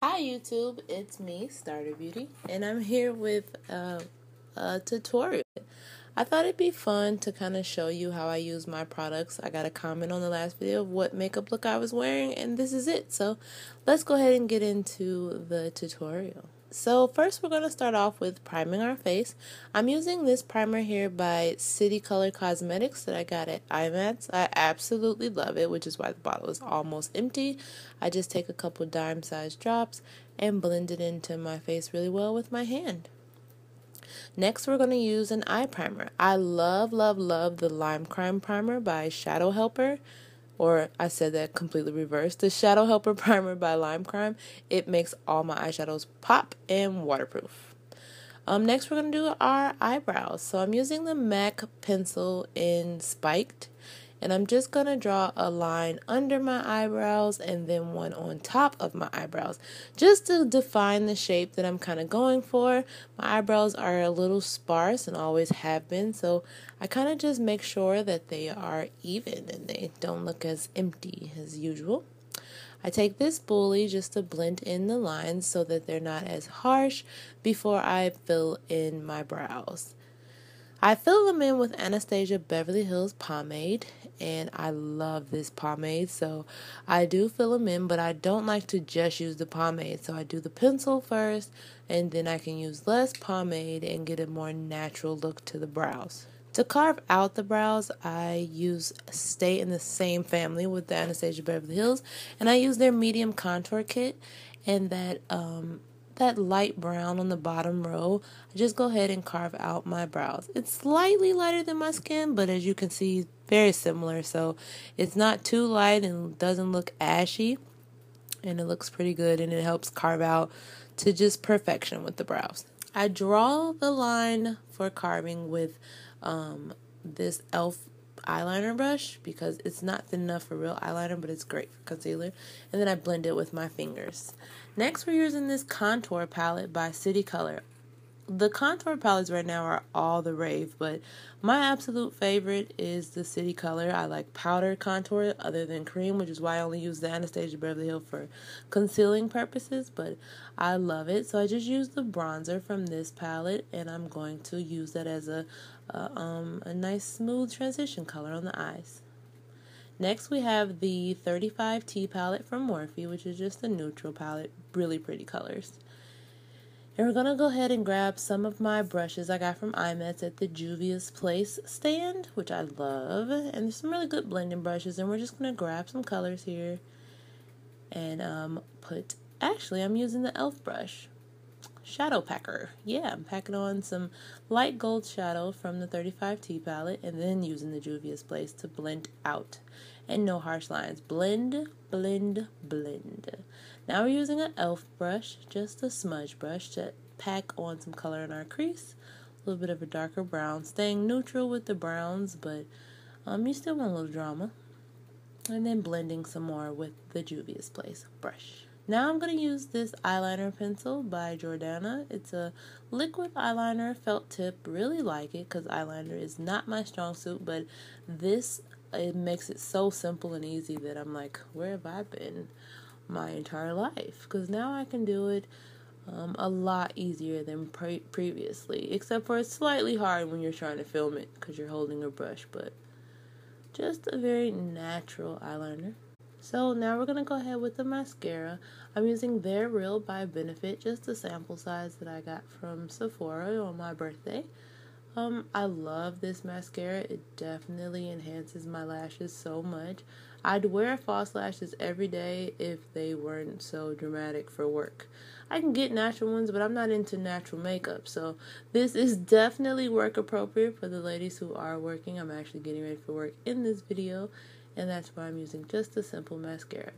Hi YouTube, it's me, Starter Beauty, and I'm here with a tutorial. I thought it'd be fun to kind of show you how I use my products. I got a comment on the last video of what makeup look I was wearing, and this is it. So let's go ahead and get into the tutorial. So first we're going to start off with priming our face. I'm using this primer here by City Color Cosmetics that I got at IMATS. I absolutely love it, which is why the bottle is almost empty. I just take a couple dime-sized drops and blend it into my face really well with my hand. Next, we're going to use an eye primer. I love the Lime Crime Primer by Shadow Helper. Or I said that completely reversed. The Shadow Helper Primer by Lime Crime. It makes all my eyeshadows pop and waterproof. Next, we're going to do our eyebrows. So I'm using the MAC pencil in Spiked. And I'm just going to draw a line under my eyebrows and then one on top of my eyebrows, just to define the shape that I'm kind of going for. My eyebrows are a little sparse and always have been, so I kind of just make sure that they are even and they don't look as empty as usual. I take this spoolie just to blend in the lines so that they're not as harsh before I fill in my brows. I fill them in with Anastasia Beverly Hills Pomade, and I love this pomade, so I do fill them in, but I don't like to just use the pomade, so I do the pencil first, and then I can use less pomade and get a more natural look to the brows. To carve out the brows, I stay in the same family with the Anastasia Beverly Hills, and I use their medium contour kit, and that light brown on the bottom row, I just go ahead and carve out my brows. It's slightly lighter than my skin, but as you can see, very similar. So it's not too light and doesn't look ashy, and it looks pretty good, and it helps carve out to just perfection with the brows. I draw the line for carving with this e.l.f. eyeliner brush because it's not thin enough for real eyeliner, but it's great for concealer, and then I blend it with my fingers. Next, we're using this contour palette by City Color. The contour palettes right now are all the rave, but my absolute favorite is the City Color. I like powder contour other than cream, which is why I only use the Anastasia Beverly Hills for concealing purposes, but I love it. So I just use the bronzer from this palette, and I'm going to use that as a nice smooth transition color on the eyes. Next, we have the 35T palette from Morphe, which is just a neutral palette, really pretty colors. And we're going to go ahead and grab some of my brushes I got from IMATS at the Juvia's Place stand, which I love. And there's some really good blending brushes, and we're just going to grab some colors here and actually I'm using the e.l.f. brush. Shadow Packer. Yeah, I'm packing on some light gold shadow from the 35T palette and then using the Juvia's Place to blend out. And no harsh lines. Blend, blend, blend. Now we're using an e.l.f. brush, just a smudge brush, to pack on some color in our crease. A little bit of a darker brown, staying neutral with the browns, but you still want a little drama. And then blending some more with the Juvia's Place brush. Now I'm going to use this eyeliner pencil by Jordana. It's a liquid eyeliner, felt tip. Really like it because eyeliner is not my strong suit, but it makes it so simple and easy that I'm like, where have I been my entire life? Because now I can do it a lot easier than previously, except for it's slightly hard when you're trying to film it because you're holding a brush, but just a very natural eyeliner. So now we're going to go ahead with the mascara. I'm using They're Real by Benefit, just a sample size that I got from Sephora on my birthday. I love this mascara. It definitely enhances my lashes so much. I'd wear false lashes every day if they weren't so dramatic for work. I can get natural ones, but I'm not into natural makeup, so this is definitely work appropriate for the ladies who are working. I'm actually getting ready for work in this video, and that's why I'm using just a simple mascara.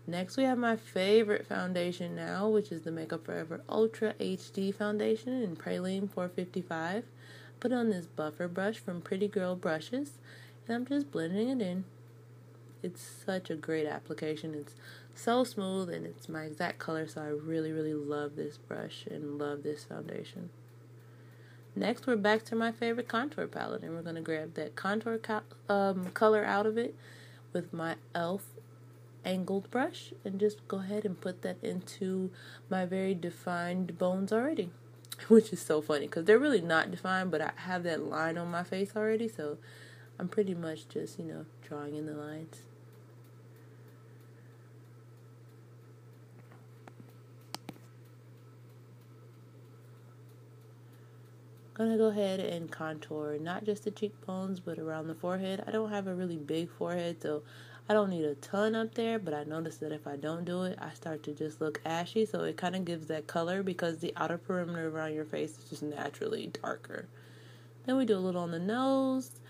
Next, we have my favorite foundation now, which is the Makeup Forever Ultra HD foundation in Praline 455. Put on this buffer brush from Pretty Girl Brushes, and I'm just blending it in. It's such a great application. It's so smooth, and it's my exact color, so I really, really love this brush and love this foundation. Next, we're back to my favorite contour palette, and we're going to grab that contour color out of it with my e.l.f. angled brush and just go ahead and put that into my very defined bones already. Which is so funny because they're really not defined, but I have that line on my face already, so I'm pretty much just, you know, drawing in the lines. I'm gonna go ahead and contour not just the cheekbones but around the forehead. I don't have a really big forehead, so I don't need a ton up there, but I noticed that if I don't do it, I start to just look ashy, so it kind of gives that color because the outer perimeter around your face is just naturally darker. Then we do a little on the nose,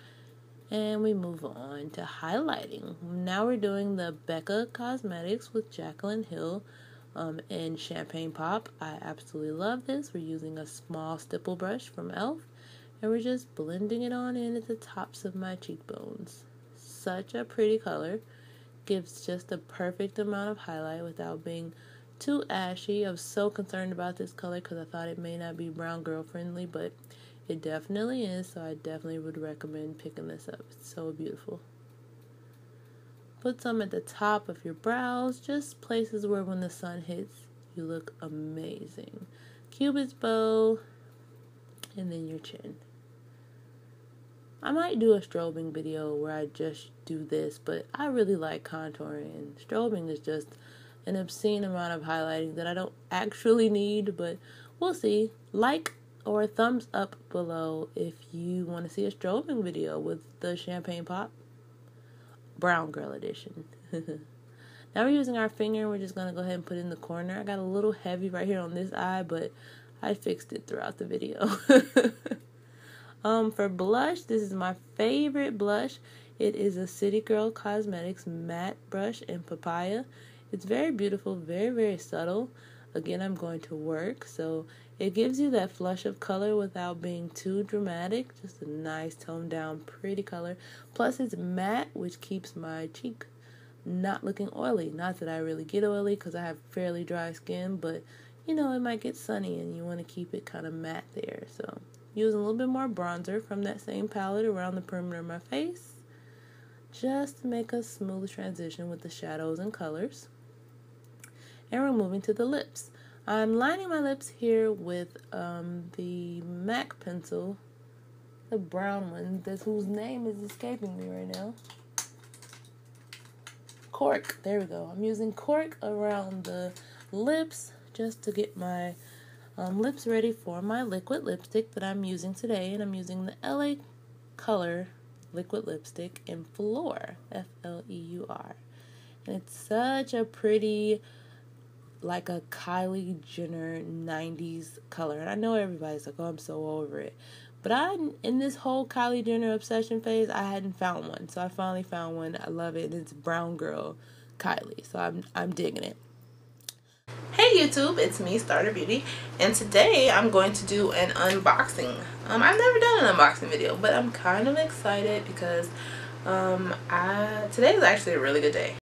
and we move on to highlighting. Now we're doing the Becca Cosmetics with UltraHD in Champagne Pop. I absolutely love this. We're using a small stipple brush from e.l.f. and we're just blending it on in at the tops of my cheekbones. Such a pretty color. Gives just a perfect amount of highlight without being too ashy. I was so concerned about this color because I thought it may not be brown girl friendly, but it definitely is, so I definitely would recommend picking this up. It's so beautiful. Put some at the top of your brows, just places where when the sun hits, you look amazing. Cupid's bow, and then your chin. I might do a strobing video where I just do this, but I really like contouring, and strobing is just an obscene amount of highlighting that I don't actually need, but we'll see. Like or thumbs up below if you want to see a strobing video with the Champagne Pop Brown Girl Edition. Now we're using our finger. We're just going to go ahead and put it in the corner. I got a little heavy right here on this eye, but I fixed it throughout the video. For blush, this is my favorite blush. It is a City Girl Cosmetics matte brush in Papaya. It's very beautiful, very, very subtle. Again, I'm going to work, so it gives you that flush of color without being too dramatic. Just a nice toned down, pretty color. Plus, it's matte, which keeps my cheek not looking oily. Not that I really get oily because I have fairly dry skin, but you know, it might get sunny and you want to keep it kind of matte there. So using a little bit more bronzer from that same palette around the perimeter of my face, just to make a smooth transition with the shadows and colors. And we're moving to the lips. I'm lining my lips here with the MAC pencil, the brown one, whose name is escaping me right now. Cork. There we go. I'm using Cork around the lips just to get my lips ready for my liquid lipstick that I'm using today. And I'm using the L.A. color liquid lipstick in Fleur, F-L-E-U-R. And it's such a pretty, like a Kylie Jenner 90s color. And I know everybody's like, oh, I'm so over it. But in this whole Kylie Jenner obsession phase, I hadn't found one. So I finally found one. I love it. It's Brown Girl Kylie. So I'm digging it. Hey YouTube, it's me, Starter Beauty, and today I'm going to do an unboxing. I've never done an unboxing video, but I'm kind of excited because today is actually a really good day.